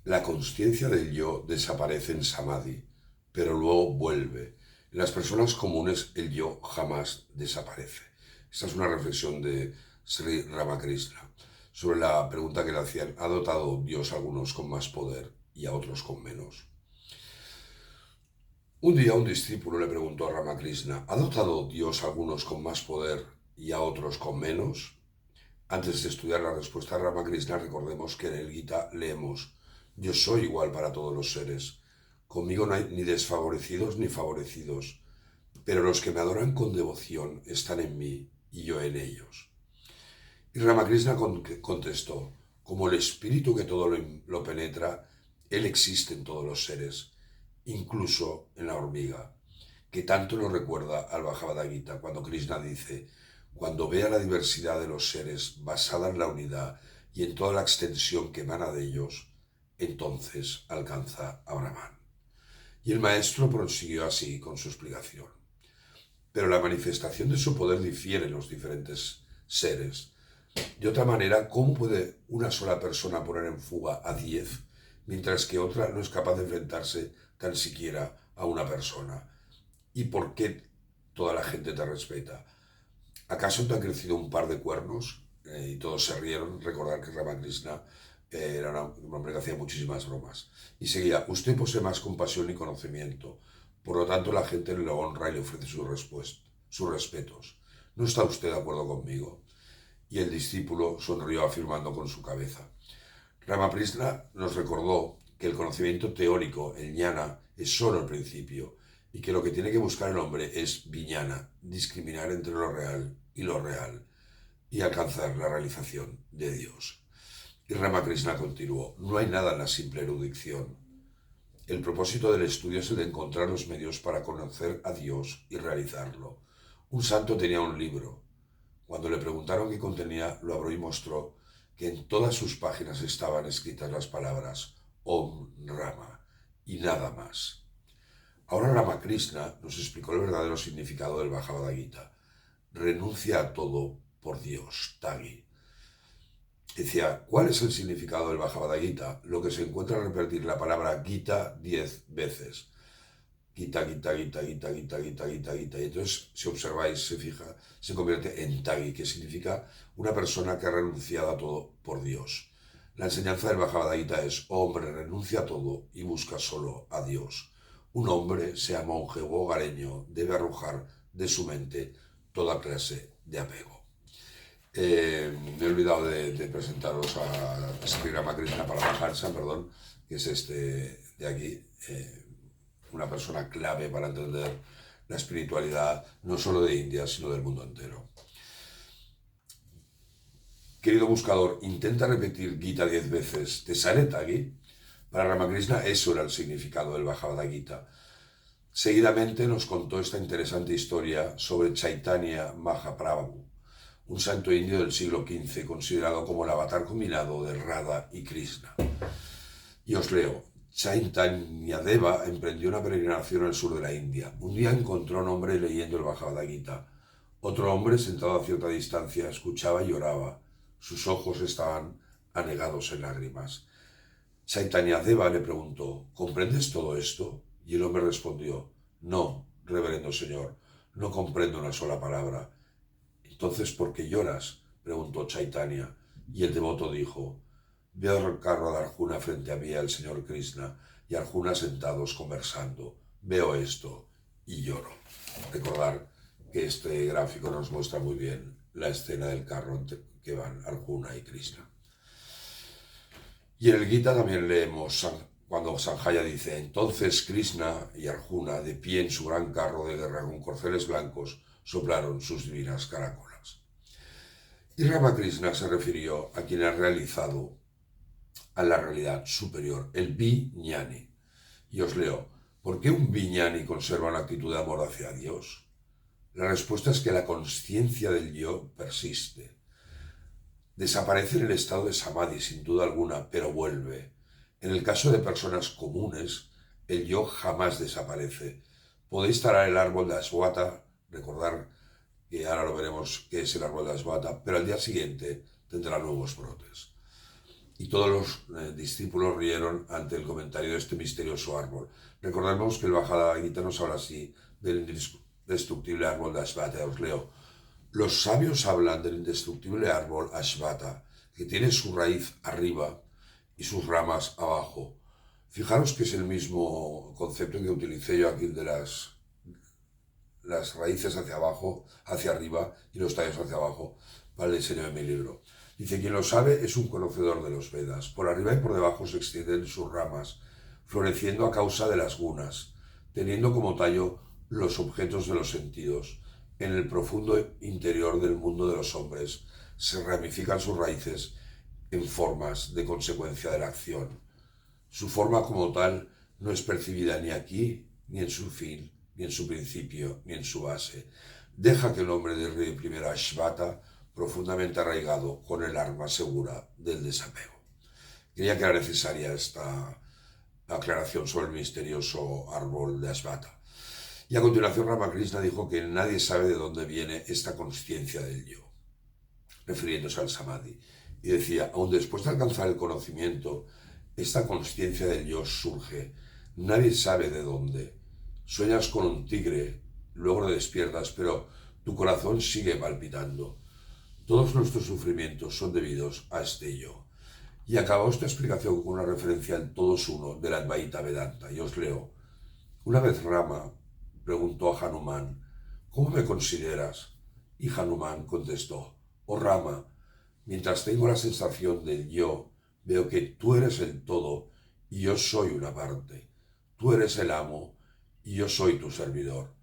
La consciencia del yo desaparece en Samadhi, pero luego vuelve. En las personas comunes el yo jamás desaparece. Esta es una reflexión de Sri Ramakrishna sobre la pregunta que le hacían: ¿ha dotado Dios a algunos con más poder y a otros con menos? Un día un discípulo le preguntó a Ramakrishna: ¿ha dotado Dios a algunos con más poder y a otros con menos? Antes de estudiar la respuesta de Ramakrishna, recordemos que en el Gita leemos: yo soy igual para todos los seres. Conmigo no hay ni desfavorecidos ni favorecidos, pero los que me adoran con devoción están en mí y yo en ellos. Y Ramakrishna contestó: como el espíritu que todo lo penetra, él existe en todos los seres, incluso en la hormiga, que tanto nos recuerda al Bhagavad Gita cuando Krishna dice: cuando vea la diversidad de los seres basada en la unidad y en toda la extensión que emana de ellos, entonces alcanza a Brahman. Y el maestro prosiguió así con su explicación: pero la manifestación de su poder difiere en los diferentes seres. De otra manera, ¿cómo puede una sola persona poner en fuga a 10, mientras que otra no es capaz de enfrentarse tan siquiera a una persona? ¿Y por qué toda la gente te respeta? ¿Acaso te han crecido un par de cuernos? Y todos se rieron. Recordar que Ramakrishna era un hombre que hacía muchísimas bromas. Y seguía: usted posee más compasión y conocimiento, por lo tanto la gente le honra y le ofrece sus respetos. ¿No está usted de acuerdo conmigo? Y el discípulo sonrió afirmando con su cabeza. Ramakrishna nos recordó que el conocimiento teórico, el jnana, es solo el principio, y que lo que tiene que buscar el hombre es vijnana, discriminar entre lo real, y alcanzar la realización de Dios. Y Ramakrishna continuó: no hay nada en la simple erudición. El propósito del estudio es el de encontrar los medios para conocer a Dios y realizarlo. Un santo tenía un libro. Cuando le preguntaron qué contenía, lo abrió y mostró que en todas sus páginas estaban escritas las palabras Om Rama y nada más. Ahora Ramakrishna nos explicó el verdadero significado del Bhagavad Gita. Renuncia a todo por Dios, Tagi. Decía: ¿cuál es el significado del Bhagavad Gita? Lo que se encuentra al repetir la palabra Gita 10 veces. Gita, Gita, Gita, Gita, Gita, Gita, Gita, Gita. Y entonces, si observáis, se fija, se convierte en Tagi, que significa una persona que ha renunciado a todo por Dios. La enseñanza del Bhagavad Gita es: hombre, renuncia a todo y busca solo a Dios. Un hombre, sea monje o hogareño, debe arrojar de su mente toda clase de apego. Me he olvidado de presentaros a Sri Ramakrishna Paramahansa, perdón, que es este de aquí, una persona clave para entender la espiritualidad no solo de India, sino del mundo entero. Querido buscador, intenta repetir Gita 10 veces. ¿Te sale Tagi? Para Ramakrishna eso era el significado del Bhagavad Gita. Seguidamente nos contó esta interesante historia sobre Chaitanya Mahaprabhu, un santo indio del siglo XV, considerado como el avatar combinado de Radha y Krishna. Y os leo: Chaitanya-deva emprendió una peregrinación al sur de la India. Un día encontró a un hombre leyendo el Bhagavad Gita. Otro hombre, sentado a cierta distancia, escuchaba y lloraba. Sus ojos estaban anegados en lágrimas. Chaitanya-deva le preguntó: ¿comprendes todo esto? Y el hombre respondió: no, reverendo señor, no comprendo una sola palabra. Entonces, ¿por qué lloras?, preguntó Chaitanya, y el devoto dijo: veo el carro de Arjuna frente a mí, al señor Krishna, y Arjuna sentados conversando. Veo esto y lloro. Recordar que este gráfico nos muestra muy bien la escena del carro que van Arjuna y Krishna. Y en el Gita también leemos cuando Sanjaya dice: entonces Krishna y Arjuna, de pie en su gran carro de guerra con corceles blancos, soplaron sus divinas caracolas. Y Ramakrishna se refirió a quien ha realizado a la realidad superior, el Vijnani. Y os leo: ¿por qué un Vijnani conserva una actitud de amor hacia Dios? La respuesta es que la conciencia del yo persiste. Desaparece en el estado de Samadhi, sin duda alguna, pero vuelve. En el caso de personas comunes, el yo jamás desaparece. Podéis talar el árbol de Aswata, recordar que ahora lo veremos qué es el árbol de Aswata, pero al día siguiente tendrá nuevos brotes. y todos los discípulos rieron ante el comentario de este misterioso árbol. Recordemos que el Bhagavad Gita nos habla así del indestructible árbol de Ashvata. Os leo. Los sabios hablan del indestructible árbol Ashvata, que tiene su raíz arriba y sus ramas abajo. Fijaros que es el mismo concepto que utilicé yo aquí de las raíces hacia abajo, hacia arriba y los tallos hacia abajo para el diseño de mi libro. Dice, quien lo sabe es un conocedor de los Vedas. Por arriba y por debajo se extienden sus ramas, floreciendo a causa de las gunas, teniendo como tallo los objetos de los sentidos. En el profundo interior del mundo de los hombres se ramifican sus raíces en formas de consecuencia de la acción. Su forma como tal no es percibida ni aquí, ni en su fin, ni en su principio, ni en su base. Deja que el hombre derribe primero a Ashvata, profundamente arraigado con el arma segura del desapego. Creía que era necesaria esta aclaración sobre el misterioso árbol de Ashvata. Y a continuación Ramakrishna dijo que nadie sabe de dónde viene esta conciencia del yo, refiriéndose al Samadhi. Y decía, aun después de alcanzar el conocimiento, esta conciencia del yo surge. Nadie sabe de dónde. Sueñas con un tigre, luego te despiertas, pero tu corazón sigue palpitando. Todos nuestros sufrimientos son debidos a este yo. Y acabó esta explicación con una referencia al todos uno del Advaita Vedanta. Y os leo. Una vez Rama preguntó a Hanuman, ¿cómo me consideras? Y Hanuman contestó, oh Rama, mientras tengo la sensación del yo, veo que tú eres el todo y yo soy una parte. Tú eres el amo y yo soy tu servidor.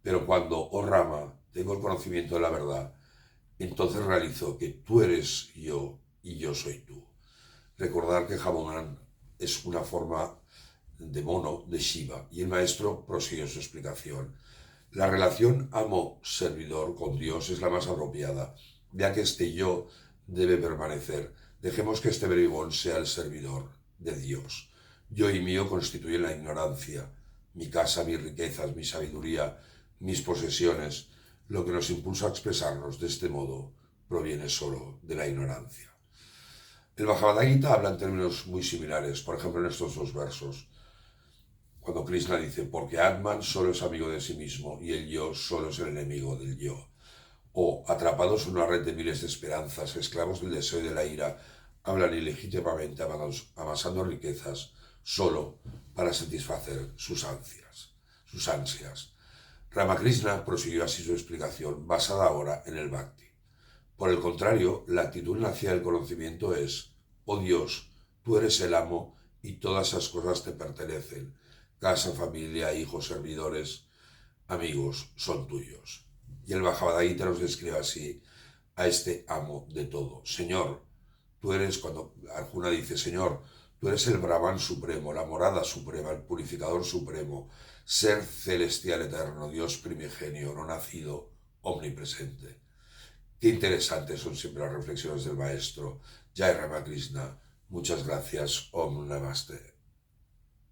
Pero cuando, oh Rama, tengo el conocimiento de la verdad, entonces realizo que tú eres yo y yo soy tú. Recordar que Hanuman es una forma de mono de Shiva, y el maestro prosiguió su explicación. La relación amo-servidor con Dios es la más apropiada, ya que este yo debe permanecer. Dejemos que este bribón sea el servidor de Dios. Yo y mío constituyen la ignorancia. Mi casa, mis riquezas, mi sabiduría, mis posesiones, lo que nos impulsa a expresarnos de este modo, proviene solo de la ignorancia. El Bhagavad Gita habla en términos muy similares, por ejemplo en estos dos versos, cuando Krishna dice, porque Atman solo es amigo de sí mismo y el yo solo es el enemigo del yo. O, atrapados en una red de miles de esperanzas, esclavos del deseo y de la ira, hablan ilegítimamente amasando riquezas solo para satisfacer sus ansias. Ramakrishna prosiguió así su explicación, basada ahora en el Bhakti. Por el contrario, la actitud hacia el conocimiento es, oh Dios, tú eres el amo y todas esas cosas te pertenecen. Casa, familia, hijos, servidores, amigos, son tuyos. Y el Bhagavad Gita nos describe así a este amo de todo. Señor, tú eres, cuando Arjuna dice, Señor, tú eres el Brahman supremo, la morada suprema, el purificador supremo, ser celestial eterno, Dios primigenio, no nacido, omnipresente. Qué interesantes son siempre las reflexiones del maestro Jai Ramakrishna. Muchas gracias. Om Namaste.